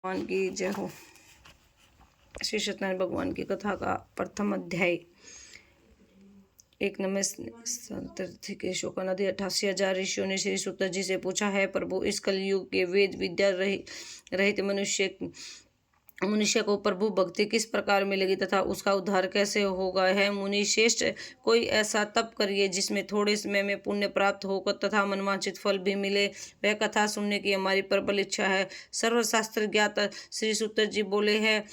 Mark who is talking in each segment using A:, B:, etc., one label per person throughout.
A: भगवान की जय हो। श्री सत्यनारायण भगवान की कथा का प्रथम अध्याय। एक नमस्ते के शोकानदी 88,000 ऋषियों ने श्री सूत जी से पूछा, है प्रभु, इस कलयुग के वेद विद्या रहित मनुष्य को प्रभु भक्ति किस प्रकार मिलेगी तथा उसका उद्धार कैसे होगा। है मुनि श्रेष्ठ, कोई ऐसा तप करिए जिसमें थोड़े समय में पुण्य प्राप्त होकर तथा मनवांछित फल भी मिले। वह कथा सुनने की हमारी प्रबल इच्छा है। सर्वशास्त्र ज्ञात श्री सूत जी बोले हैं,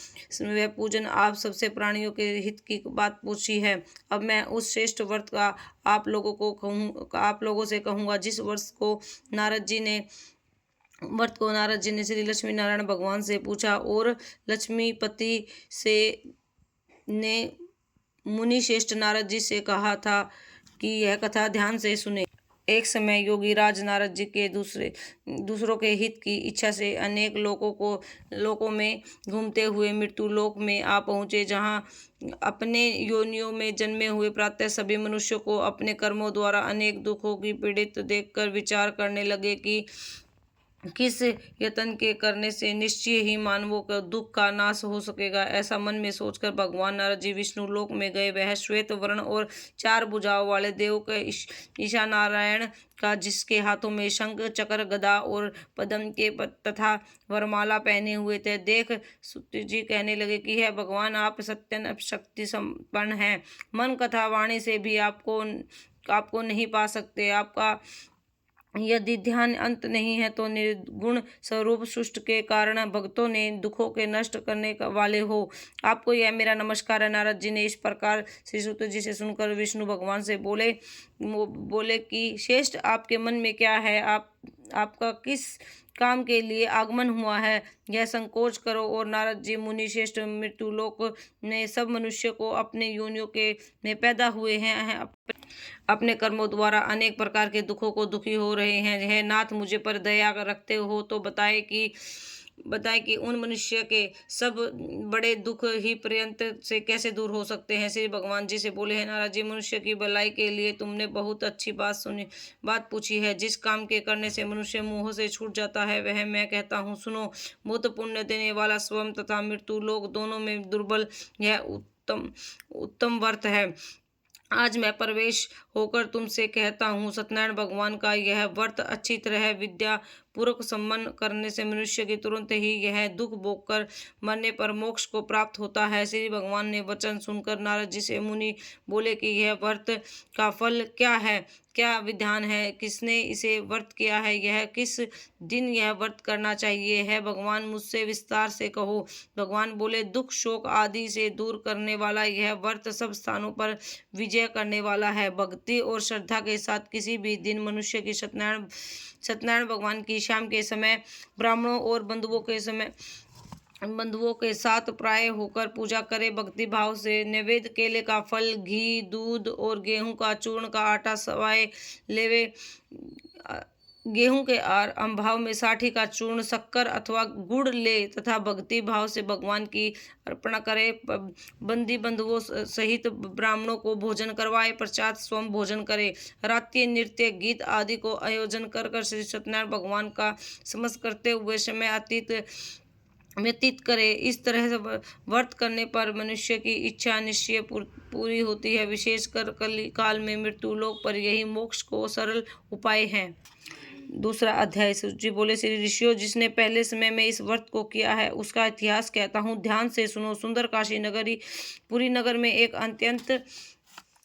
A: वह पूजन आप सबसे प्राणियों के हित की बात पूछी है। अब मैं उस श्रेष्ठ व्रत का आप लोगों से कहूँगा जिस व्रत को नारद जी ने श्री लक्ष्मी नारायण भगवान से पूछा, और लक्ष्मीपति ने मुनि श्रेष्ठ नारद जी से कहा था कि यह कथा ध्यान से सुने। एक समय योगी राज नारद जी के दूसरों के हित की इच्छा से अनेक लोकों में घूमते हुए मृत्यु लोक में आ पहुँचे, जहाँ अपने योनियों में जन्मे हुए प्रातः सभी मनुष्यों को अपने कर्मों द्वारा अनेक दुखों की पीड़ित देखकर विचार करने लगे कि किस यत्न के करने से निश्चय ही मानवों का दुख का नाश हो सकेगा। ऐसा मन में सोचकर भगवान नारद जी विष्णु लोक में गए। वह श्वेत वर्ण और 4 भुजाओं वाले देव के ईशा नारायण का, जिसके हाथों में शंख चक्र गदा और पद्म के तथा वरमाला पहने हुए थे, देख सूत जी कहने लगे कि है भगवान, आप सत्य शक्ति संपन्न हैं। मन कथा वाणी से भी आपको नहीं पा सकते। आपका यदि ध्यान अंत नहीं है तो निर्गुण स्वरूप सृष्टि के कारण भक्तों ने दुखों के नष्ट करने वाले हो। आपको यह मेरा नमस्कार है। नारद जी ने इस प्रकार श्री सूत जी से सुनकर विष्णु भगवान से बोले कि श्रेष्ठ, आपके मन में क्या है? आपका किस काम के लिए आगमन हुआ है, यह संकोच करो। और नारद जी मुनि श्रेष्ठ मृत्यु लोक ने सब मनुष्य को अपने योनियों के में पैदा हुए हैं, अपने कर्मों द्वारा अनेक प्रकार के दुखों को दुखी हो रहे हैं। हे नाथ, मुझे पर दया रखते हो तो बताए कि उन मनुष्य के सब बड़े दुख ही पर्यंत से कैसे दूर हो सकते हैं। श्री भगवान जी से बोले हैं, नारद जी, मनुष्य की भलाई के लिए तुमने बहुत अच्छी बात पूछी है। जिस काम के करने से मनुष्य मोह से छूट जाता है वह मैं कहता हूँ, सुनो। बहुत पुण्य देने वाला स्वयं तथा मृत्यु लोक दोनों में दुर्बल यह उत्तम व्रत है। आज मैं प्रवेश होकर तुमसे कहता हूँ, सत्यनारायण भगवान का यह व्रत अच्छी तरह विद्या पूर्वक सम्मान करने से मनुष्य की तुरंत ही यह दुख भोग कर मरने पर मोक्ष को प्राप्त होता है। श्री भगवान ने वचन सुनकर नारद जी से मुनि बोले कि यह व्रत का फल क्या है, क्या विधान है, किसने इसे व्रत किया है, यह किस दिन यह व्रत करना चाहिए है भगवान, मुझसे विस्तार से कहो। भगवान बोले, दुख शोक आदि से दूर करने वाला यह व्रत सब स्थानों पर विजय करने वाला है। भक्ति और श्रद्धा के साथ किसी भी दिन मनुष्य की सत्यनारायण भगवान की शाम के समय ब्राह्मणों और बंधुओं के साथ प्राय होकर पूजा करे। भक्ति भाव से नैवेद्य, केले का फल, घी, दूध और गेहूं का चूर्ण का आटा सवाए लेवे। गेहूं के अभाव में साठी का चूर्ण, शक्कर अथवा गुड़ ले तथा भक्ति भाव से भगवान की अर्पणा करे। बंदी बंधुओं सहित ब्राह्मणों को भोजन करवाए, पश्चात स्वयं भोजन करे। रात्रि नृत्य गीत आदि को आयोजन कर श्री सत्यनारायण भगवान का स्मरण करते हुए समय व्यतीत करे। इस तरह से व्रत करने पर मनुष्य की इच्छा निश्चय पूरी होती है। विशेषकर काल में मृत्यु लोक पर यही मोक्ष को सरल उपाय है। दूसरा अध्याय। सूत जी बोले, श्री ऋषियों, जिसने पहले समय में इस व्रत को किया है उसका इतिहास कहता हूँ, ध्यान से सुनो। सुंदर काशी नगरी पुरी नगर में एक अत्यंत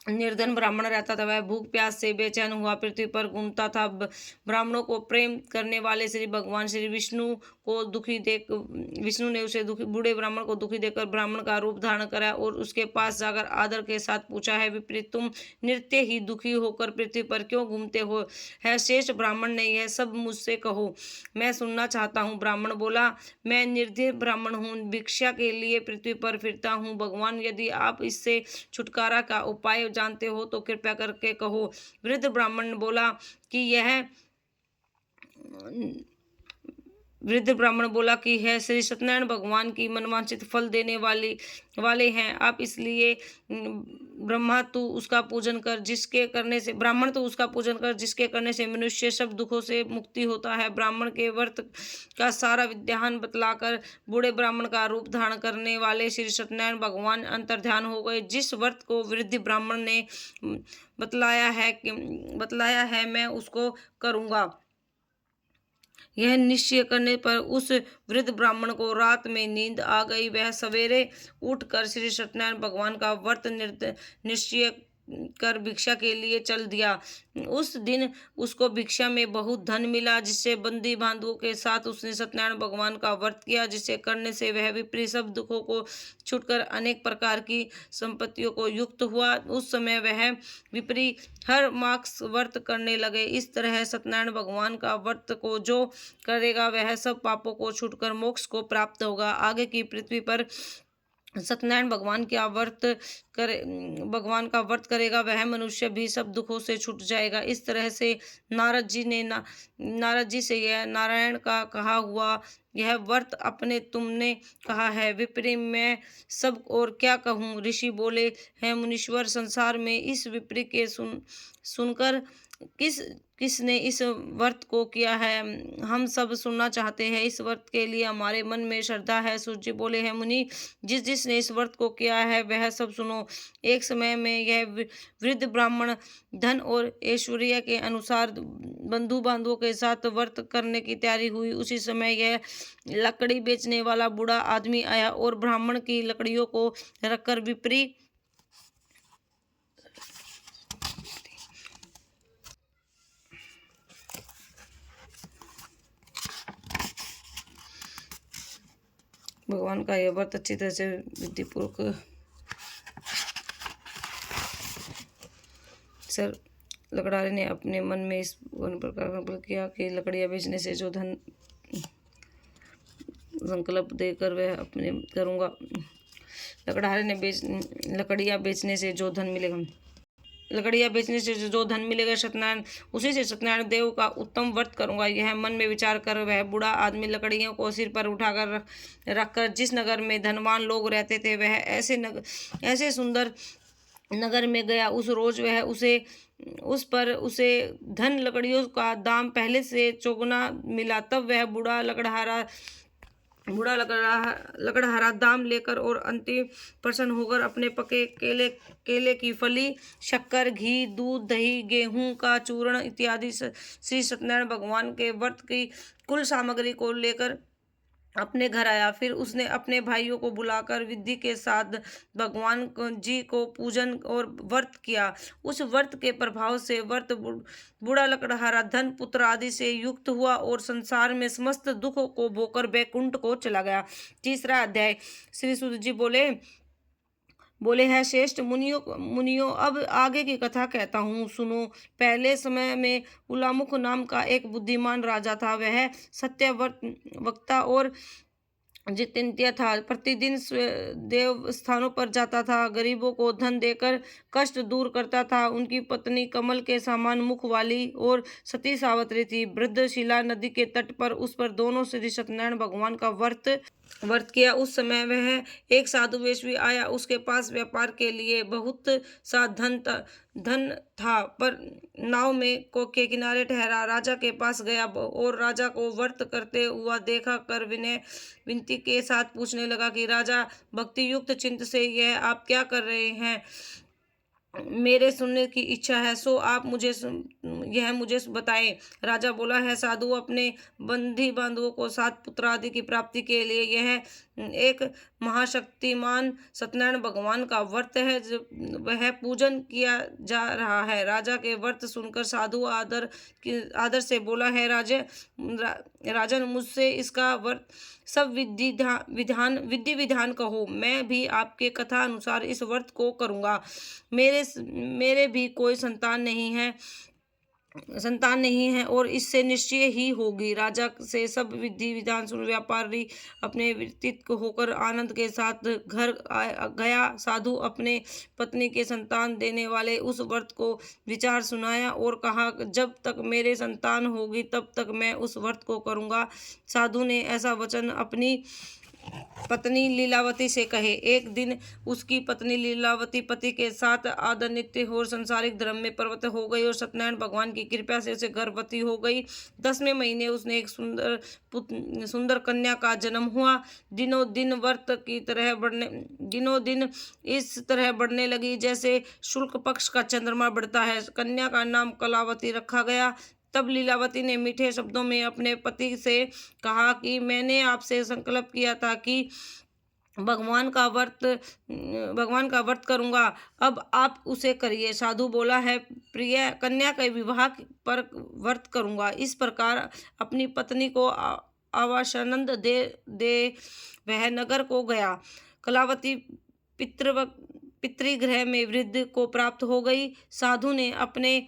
A: निर्धन ब्राह्मण रहता था। वह भूख प्यास से बेचैन हुआ पृथ्वी पर घूमता था। ब्राह्मणों को प्रेम करने वाले श्री भगवान श्री विष्णु ने उसे बूढ़े ब्राह्मण को दुखी देखकर ब्राह्मण का रूप धारण करा और उसके पास जाकर आदर के साथ पूछा, है विपरीत, तुम नित्य ही दुखी होकर पृथ्वी पर क्यों घूमते हो? है श्रेष्ठ ब्राह्मण ने यह सब मुझसे कहो, मैं सुनना चाहता हूँ। ब्राह्मण बोला, मैं निर्धन ब्राह्मण हूँ, भिक्षा के लिए पृथ्वी पर फिरता हूँ। भगवान, यदि आप इससे छुटकारा का उपाय जानते हो तो कृपया करके कहो। वृद्ध ब्राह्मण बोला कि वृद्ध ब्राह्मण बोला कि है श्री सत्यनारायण भगवान की मनवांछित फल देने वाले हैं आप, इसलिए ब्रह्मा तो उसका पूजन कर जिसके करने से ब्राह्मण तो उसका पूजन कर जिसके करने से मनुष्य सब दुखों से मुक्ति होता है। ब्राह्मण के व्रत का सारा विधान बतलाकर बूढ़े ब्राह्मण का रूप धारण करने वाले श्री सत्यनारायण भगवान अंतर्ध्यान हो गए। जिस व्रत को वृद्ध ब्राह्मण ने बतलाया है मैं उसको करूँगा। यह निश्चय करने पर उस वृद्ध ब्राह्मण को रात में नींद आ गई। वह सवेरे उठकर श्री सत्यनारायण भगवान का व्रत निश्चय कर भिक्षा के लिए चल दिया। उस दिन उसको भिक्षा में बहुत धन मिला, जिससे बंदी बांधवों के साथ उसने सत्यनारायण भगवान का व्रत किया, जिसे करने से वह विपरीत सब दुखों को छूटकर अनेक प्रकार की संपत्तियों को युक्त हुआ। उस समय वह विपरीत हर मास व्रत करने लगे। इस तरह सत्यनारायण भगवान का व्रत को जो करेगा वह सब पापों को छूटकर मोक्ष को प्राप्त होगा। आगे की पृथ्वी पर सत्यनारायण भगवान का व्रत करेगा वह मनुष्य भी सब दुखों से छूट जाएगा। इस तरह से नारद जी से यह नारायण का कहा हुआ यह व्रत अपने तुमने कहा है, विपरीत मैं सब और क्या कहूँ। ऋषि बोले हैं मुनीश्वर, संसार में इस विपरीत के सुनकर किसने इस व्रत को किया है, हम सब सुनना चाहते हैं। इस व्रत के लिए हमारे मन में श्रद्धा है। सूर्य बोले हैं मुनि, जिसने इस व्रत को किया है वह सब सुनो। एक समय में यह वृद्ध ब्राह्मण धन और ऐश्वर्य के अनुसार बंधु बांधवों के साथ व्रत करने की तैयारी हुई। उसी समय यह लकड़ी बेचने वाला बूढ़ा आदमी आया और ब्राह्मण की लकड़ियों को रखकर विपरीत भगवान का यह व्रत अच्छी तरह से विधिपूर्वक सर लकड़हारे ने अपने मन में इस प्रकार किया कि लकड़ियाँ बेचने से जो धन संकल्प देकर वह अपने करूँगा। लकड़हारे ने लकड़ियाँ बेचने से जो धन मिलेगा सत्यनारायण उसी से सत्यनारायण देव का उत्तम व्रत करूंगा। यह मन में विचार कर वह बूढ़ा आदमी लकड़ियों को सिर पर उठाकर रखकर जिस नगर में धनवान लोग रहते थे वह ऐसे सुंदर नगर में गया। उस रोज वह उसे धन लकड़ियों का दाम पहले से चौगुना मिला। तब वह बूढ़ा लकड़हारा दाम लेकर और अंतिम प्रसन्न होकर अपने पके केले की फली, शक्कर, घी, दूध, दही, गेहूं का चूर्ण इत्यादि श्री सत्यनारायण भगवान के व्रत की कुल सामग्री को लेकर अपने घर आया। फिर उसने अपने भाइयों को बुलाकर विधि के साथ भगवान जी को पूजन और व्रत किया। उस व्रत के प्रभाव से बूढ़ा लकड़हारा धन पुत्र आदि से युक्त हुआ और संसार में समस्त दुखों को भोकर बैकुंठ को चला गया। तीसरा अध्याय। श्री सूत जी बोले हैं श्रेष्ठ मुनियों अब आगे की कथा कहता हूँ, सुनो। पहले समय में उलामुख नाम का एक बुद्धिमान राजा था। वह सत्य वक्ता और जितेंद्रिय था। प्रतिदिन देव स्थानों पर जाता था, गरीबों को धन देकर कष्ट दूर करता था। उनकी पत्नी कमल के समान मुख वाली और सती सावित्री थी। वृद्धशिला नदी के तट पर उस पर दोनों श्री सत्यनारायण भगवान का व्रत किया। उस समय वह एक साधु वेश्वी आया। उसके पास व्यापार के लिए बहुत सा धन था, पर नाव में के किनारे ठहरा। राजा के पास गया और राजा को व्रत करते हुआ देखा कर विनती के साथ पूछने लगा कि राजा, भक्ति युक्त चित्त से यह आप क्या कर रहे हैं? मेरे सुनने की इच्छा है, सो आप मुझे बताएं। राजा बोला है साधु, अपने बंदी बांधवों को 7 पुत्र आदि की प्राप्ति के लिए यह एक महाशक्तिमान सत्यनारायण भगवान का व्रत है, वह पूजन किया जा रहा है। राजा के व्रत सुनकर साधु आदर से बोला है राजन, मुझसे इसका व्रत सब विधि विधान कहो, मैं भी आपके कथा अनुसार इस व्रत को करूंगा। मेरे भी कोई संतान नहीं है, संतान नहीं है और इससे निश्चय ही होगी। राजा से सब विधि विधान सुन व्यापारी अपने व्यतीत होकर आनंद के साथ घर गया। साधु अपने पत्नी के संतान देने वाले उस व्रत को विचार सुनाया और कहा, जब तक मेरे संतान होगी तब तक मैं उस व्रत को करूँगा। साधु ने ऐसा वचन अपनी पत्नी लीलावती से कहे। एक दिन उसकी पत्नी लीलावती पति के साथ आदरणीय और संसारिक धर्म में प्रवृत्त हो गई और सत्यनारायण भगवान की कृपा से उसे गर्भवती हो गई। 10वें महीने उसने एक सुंदर कन्या का जन्म हुआ। दिनों दिन इस तरह बढ़ने लगी जैसे शुक्ल पक्ष का चंद्रमा बढ़ता है। कन्या का नाम कलावती रखा गया। तब लीलावती ने मीठे शब्दों में अपने पति से कहा कि मैंने आपसे संकल्प किया था कि भगवान का व्रत करूंगा, अब आप उसे करिए। साधु बोला है, प्रिय, कन्या के विवाह पर व्रत करूंगा। इस प्रकार अपनी पत्नी को आवासानंद दे वह नगर को गया। कलावती पितृगृह में वृद्ध को प्राप्त हो गई। साधु ने अपने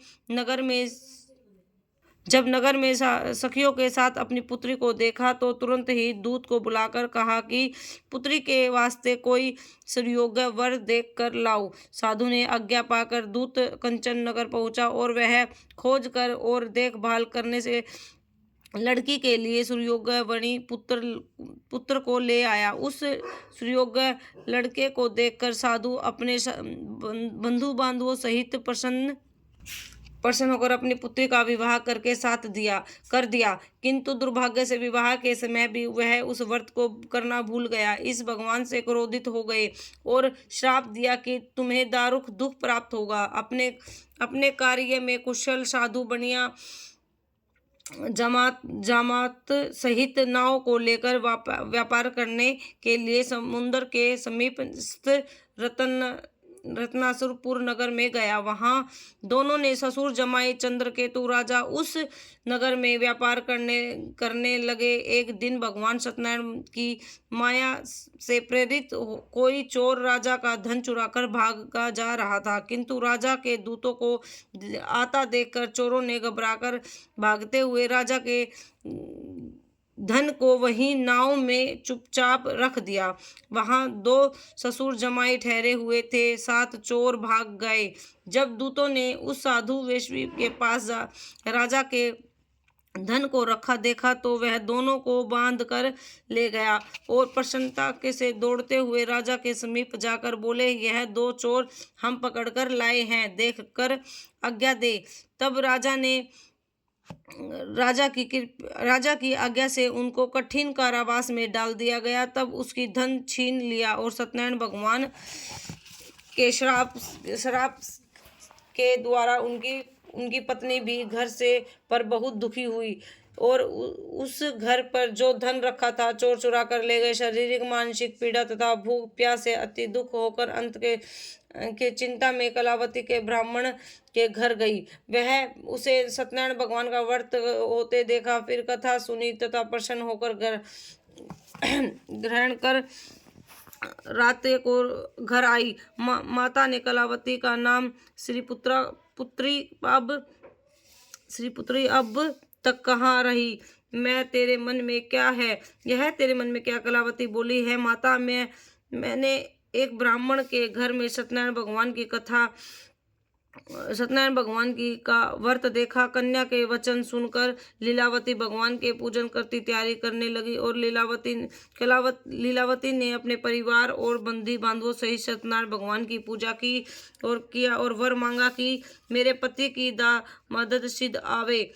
A: नगर में सखियों के साथ अपनी पुत्री को देखा तो तुरंत ही दूत को बुलाकर कहा कि पुत्री के वास्ते कोई सुयोग्य वर देख कर लाओ। साधु ने आज्ञा पाकर दूत कंचन नगर पहुंचा और वह खोज कर और देखभाल करने से लड़की के लिए सुयोग्य वणी पुत्र को ले आया। उस सुयोग्य लड़के को देखकर साधु अपने बंधु बांधवों सहित प्रसन्न होकर अपनी पुत्री का विवाह कर दिया। किंतु दुर्भाग्य से विवाह के समय भी वह उस व्रत को करना भूल गया। इस भगवान से क्रोधित हो गए और श्राप दिया कि तुम्हें दारुक दुख प्राप्त होगा। अपने कार्य में कुशल साधु बनिया जमात सहित नाव को लेकर व्यापार करने के लिए समुद्र के समीप स्थित रत्नासुरपुर नगर में गया। वहां दोनों ने ससुर जमाई चंद्रकेतु राजा उस नगर में व्यापार करने लगे। एक दिन भगवान सत्यनारायण की माया से प्रेरित कोई चोर राजा का धन चुराकर भागा जा रहा था, किंतु राजा के दूतों को आता देखकर चोरों ने घबराकर भागते हुए राजा के धन को वहीं नाव में चुपचाप रख दिया। वहां 2 ससुर जमाई ठहरे हुए थे, 7 चोर भाग गए। जब दूतों ने उस साधु वेश्वी के पास राजा के धन को रखा देखा तो वह दोनों को बांध कर ले गया और प्रसन्नता से दौड़ते हुए राजा के समीप जाकर बोले, यह 2 चोर हम पकड़कर लाए हैं, देख कर आज्ञा दे। तब राजा की आज्ञा से उनको कठिन कारावास में डाल दिया गया। तब उसकी धन छीन लिया और सत्यनारायण भगवान के श्राप के द्वारा उनकी पत्नी भी घर से पर बहुत दुखी हुई और उस घर पर जो धन रखा था चोर चुरा कर ले गए। शारीरिक मानसिक पीड़ा तथा भूख प्यास से अति दुख होकर अंत के चिंता में कलावती के ब्राह्मण के घर गई। वह उसे सत्यनारायण भगवान का व्रत होते देखा, फिर कथा सुनी तथा प्रसन्न होकर ग्रहण कर रात को घर आई। माता ने कलावती का नाम श्रीपुत्री अब तक कहाँ रही? मैं तेरे मन में क्या है? यह तेरे मन में क्या? कलावती बोली है, माता मैंने एक ब्राह्मण के घर में सत्यनारायण भगवान की का व्रत देखा। कन्या के वचन सुनकर लीलावती भगवान के पूजन करती तैयारी करने लगी और लीलावती ने अपने परिवार और बंदी बांधवों सहित सत्यनारायण भगवान की पूजा की और वर मांगा कि मेरे पति की मदद सिद्ध आवे।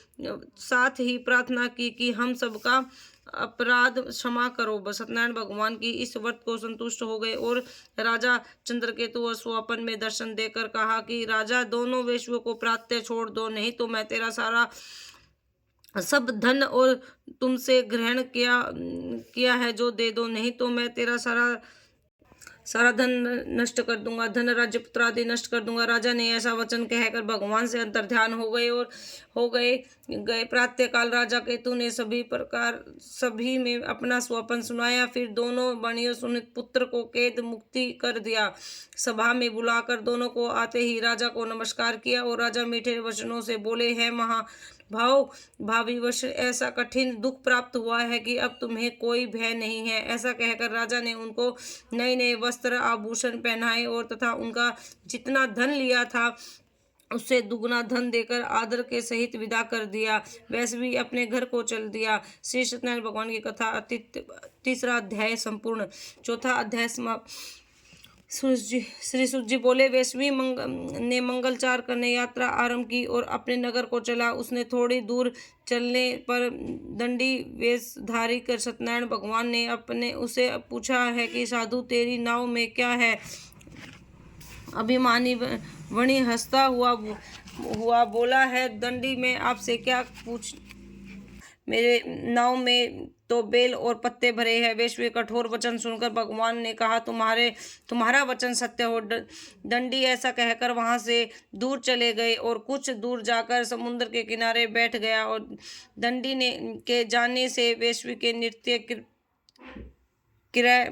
A: साथ ही प्रार्थना की कि हम सबका अपराध क्षमा करो। सत्यनारायण भगवान की इस व्रत को संतुष्ट हो गए और राजा चंद्रकेतु और स्वप्न में दर्शन देकर कहा कि राजा, दोनों वेश्यों को प्रातः छोड़ दो, नहीं तो मैं तेरा सारा सब धन और तुमसे ग्रहण किया है जो दे दो, नहीं तो मैं तेरा सारा सारा धन नष्ट कर दूंगा, धन राज्य पुत्र आदि नष्ट कर दूंगा। राजा ने ऐसा वचन कहकर भगवान से अंतर्ध्यान हो गए। प्रातःकाल राजा केतु ने सभी में अपना स्वप्न सुनाया। फिर दोनों बणियों सुनित पुत्र को कैद मुक्ति कर दिया। सभा में बुलाकर दोनों को आते ही राजा को नमस्कार किया और राजा मीठे वचनों से बोले, है भावीवश ऐसा कठिन दुख प्राप्त हुआ है कि अब तुम्हें कोई भय नहीं है। ऐसा कहकर राजा ने उनको नए नए वस्त्र आभूषण पहनाए और तथा उनका जितना धन लिया था उससे दुगना धन देकर आदर के सहित विदा कर दिया। वैसे भी अपने घर को चल दिया। श्री सत्यनारायण भगवान की कथा तीसरा अध्याय संपूर्ण। चौथा अध्याय समाप्त। श्री सुत जी बोले, वैष्णवी ने मंगलचार करने यात्रा आरंभ की और अपने नगर को चला। उसने थोड़ी दूर चलने पर दंडी वेशधारी कर सत्यनारायण भगवान ने उसे पूछा है कि साधु तेरी नाव में क्या है। अभिमानी वणि हंसता हुआ बोला है, दंडी में आपसे क्या पूछ, मेरे नाव में तो बेल और पत्ते भरे हैं। वैश्वी कठोर वचन सुनकर भगवान ने कहा, तुम्हारा वचन सत्य हो। दंडी ऐसा कहकर वहां से दूर चले गए और कुछ दूर जाकर समुद्र के किनारे बैठ गया। और दंडी के जाने से वैश्वी के नृत्य क्रिया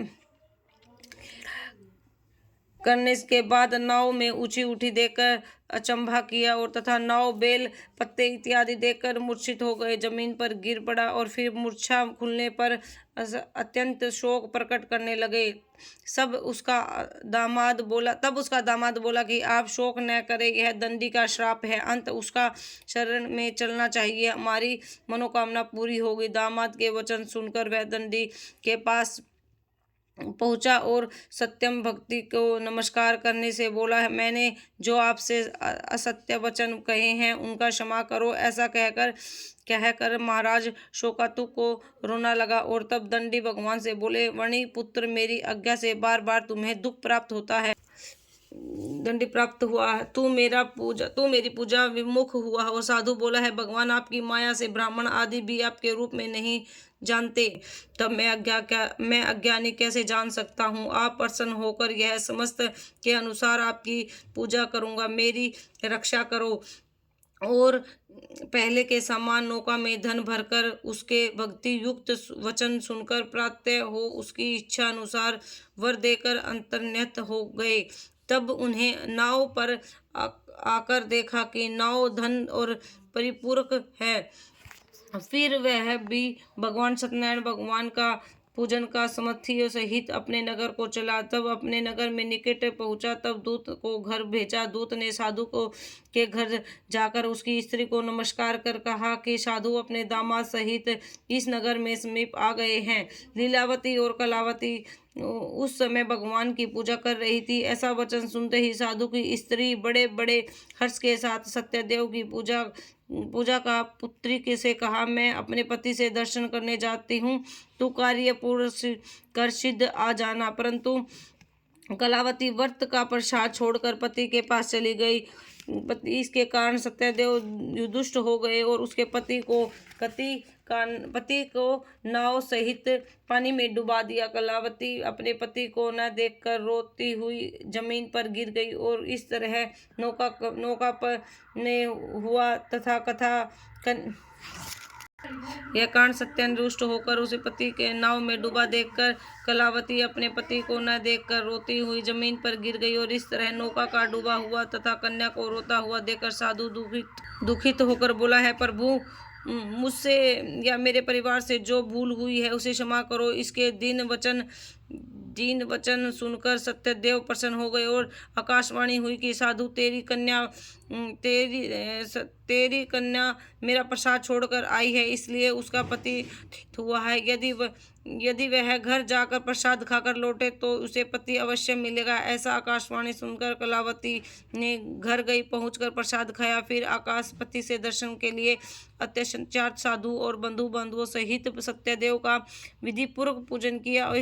A: करने के बाद नाव में ऊंची उठी देखकर अचंभा किया और तथा नाव बेल पत्ते इत्यादि देखकर मूर्छित हो गए, जमीन पर गिर पड़ा और फिर मूर्छा खुलने पर अत्यंत शोक प्रकट करने लगे। तब उसका दामाद बोला कि आप शोक न करें, यह दंडी का श्राप है, अंत उसका शरण में चलना चाहिए, हमारी मनोकामना पूरी होगी। दामाद के वचन सुनकर वह दंडी के पास पहुंचा और सत्यम भक्ति को नमस्कार करने से बोला, मैंने जो आपसे असत्य वचन कहे हैं उनका क्षमा करो। ऐसा कहकर महाराज शोकातुक को रोना लगा। और तब दंडी भगवान से बोले, वणि पुत्र, मेरी आज्ञा से बार बार तुम्हें दुख प्राप्त होता है, दंडी प्राप्त हुआ है। तू मेरी पूजा विमुख हुआ हो। साधु बोला है, भगवान आपकी माया से ब्राह्मण आदि भी आपके रूप में नहीं जानते, तब मैं अज्ञानी कैसे जान सकता हूँ। आप प्रसन्न होकर यह समस्त के अनुसार आपकी पूजा करूँगा, मेरी रक्षा करो। और पहले के समान नौका में धन भरकर उसके भक्ति युक्त वचन सुनकर प्रातः हो उसकी इच्छा अनुसार वर देकर अंतर्निहित हो गए। तब उन्हें नाव पर आकर देखा कि नाव धन और परिपूरक है। फिर वह भी भगवान सत्यनारायण भगवान का पूजन का समर्थियों सहित अपने नगर को चला। तब अपने नगर में निकट पहुंचा, तब दूत को घर भेजा। दूत ने साधु के घर जाकर उसकी स्त्री को नमस्कार कर कहा कि साधु अपने दामाद सहित इस नगर में समीप आ गए हैं। लीलावती और कलावती उस समय भगवान की पूजा कर रही थी। ऐसा वचन सुनते ही साधु की स्त्री बड़े बड़े हर्ष के साथ सत्यदेव की पूजा का पुत्री से कहा, मैं अपने पति से दर्शन करने जाती हूँ, तू कार्य पूर्ण कर सिद्ध आ जाना। परंतु कलावती व्रत का प्रसाद छोड़कर पति के पास चली गई। इसके कारण सत्यदेव दुष्ट हो गए और उसके पति को नाव सहित पानी में डुबा दिया। कलावती अपने पति को न देखकर रोती हुई जमीन पर गिर गई और इस तरह नौका पर ने हुआ तथा यह कारण सत्यन रुष्ट होकर उसे पति के नाव में डूबा देखकर कलावती अपने पति को न देखकर रोती हुई जमीन पर गिर गई और इस तरह नौका का डूबा हुआ तथा कन्या को रोता हुआ देखकर साधु दुखित होकर बोला है, प्रभु मुझसे या मेरे परिवार से जो भूल हुई है उसे क्षमा करो। इसके दीन वचन सुनकर सत्यदेव प्रसन्न हो गए और आकाशवाणी हुई कि साधु तेरी कन्या मेरा प्रसाद छोड़कर आई है, इसलिए उसका पति हुआ है। यदि वह घर जाकर प्रसाद खाकर लौटे तो उसे पति अवश्य मिलेगा। ऐसा आकाशवाणी सुनकर कलावती ने घर गई, पहुंचकर प्रसाद खाया। फिर आकाशपति से दर्शन के लिए अत्याचार साधु और बंधुओं सहित सत्यदेव का विधि पूर्वक पूजन किया और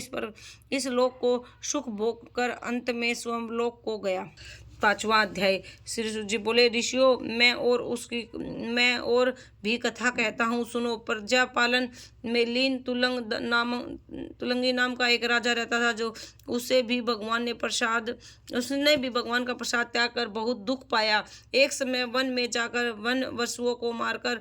A: इस लोक को सुख भोग कर अंत में स्वयं लोक को गया। 5वां अध्याय। श्री सूत जी बोले, ऋषियों, मैं और भी कथा कहता हूँ, सुनो। प्रजा पालन में लीन तुलंगी नाम का एक राजा रहता था, जो उसने भी भगवान का प्रसाद त्याग कर बहुत दुख पाया। एक समय वन में जाकर वन वसुओं को मारकर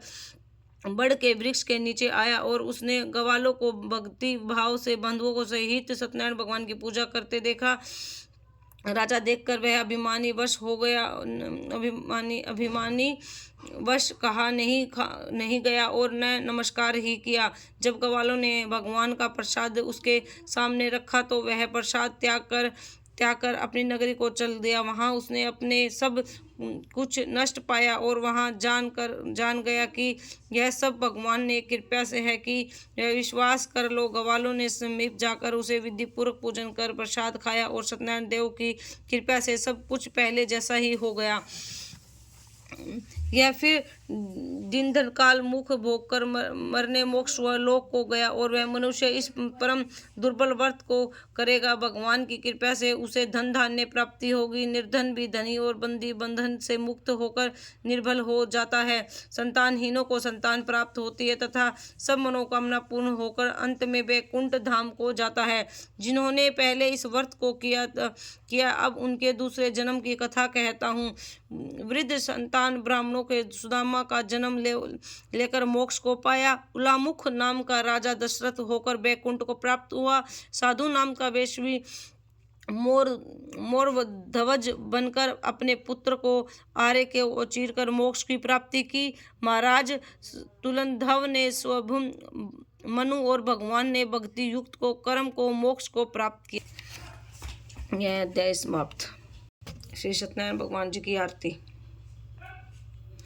A: बड़ के वृक्ष के नीचे आया और उसने ग्वालों को भक्ति भाव से बंधुओं को सहित सत्यनारायण भगवान की पूजा करते देखा। राजा देखकर वह अभिमानी वश कहा नहीं गया और न नमस्कार ही किया। जब ग्वालों ने भगवान का प्रसाद उसके सामने रखा तो वह प्रसाद त्याग कर अपनी नगरी को चल दिया। वहां उसने अपने सब कुछ नष्ट पाया और वहां जान गया कि यह सब भगवान ने कृपा से है कि विश्वास कर लो। ग्वालों ने समीप जाकर उसे विधि पूर्वक पूजन कर प्रसाद खाया और सत्यनारायण देव की कृपा से सब कुछ पहले जैसा ही हो गया। यह फिर दिन धन काल मुख भोग कर मरने मोक्ष व लोक को गया और वह मनुष्य इस परम दुर्बल व्रत को करेगा। भगवान की कृपा से उसे धन धान्य प्राप्ति होगी। निर्धन भी धनी और बंदी बंधन से मुक्त होकर निर्बल हो जाता है। संतानहीनों को संतान प्राप्त होती है तथा सब मनोकामना पूर्ण होकर अंत में वैकुंठ धाम को जाता है। जिन्होंने पहले इस व्रत को किया अब उनके दूसरे जन्म की कथा कहता हूँ। वृद्ध संतान ब्राह्मणों के सुदामा का जन्म लेकर मोक्ष को पाया। उलामुख नाम का राजा दशरथ होकर वैकुंठ को प्राप्त हुआ। साधु नाम का वेश्वी मोरध्वज बनकर अपने पुत्र को आर्य के चीर कर मोक्ष की प्राप्ति की। महाराज तुलंधव ने स्वभुम मनु और भगवान ने भक्ति युक्त को कर्म को मोक्ष को प्राप्त किया। यह अध्याय समाप्त। श्री सत्यनारायण भगवान जी की आरती।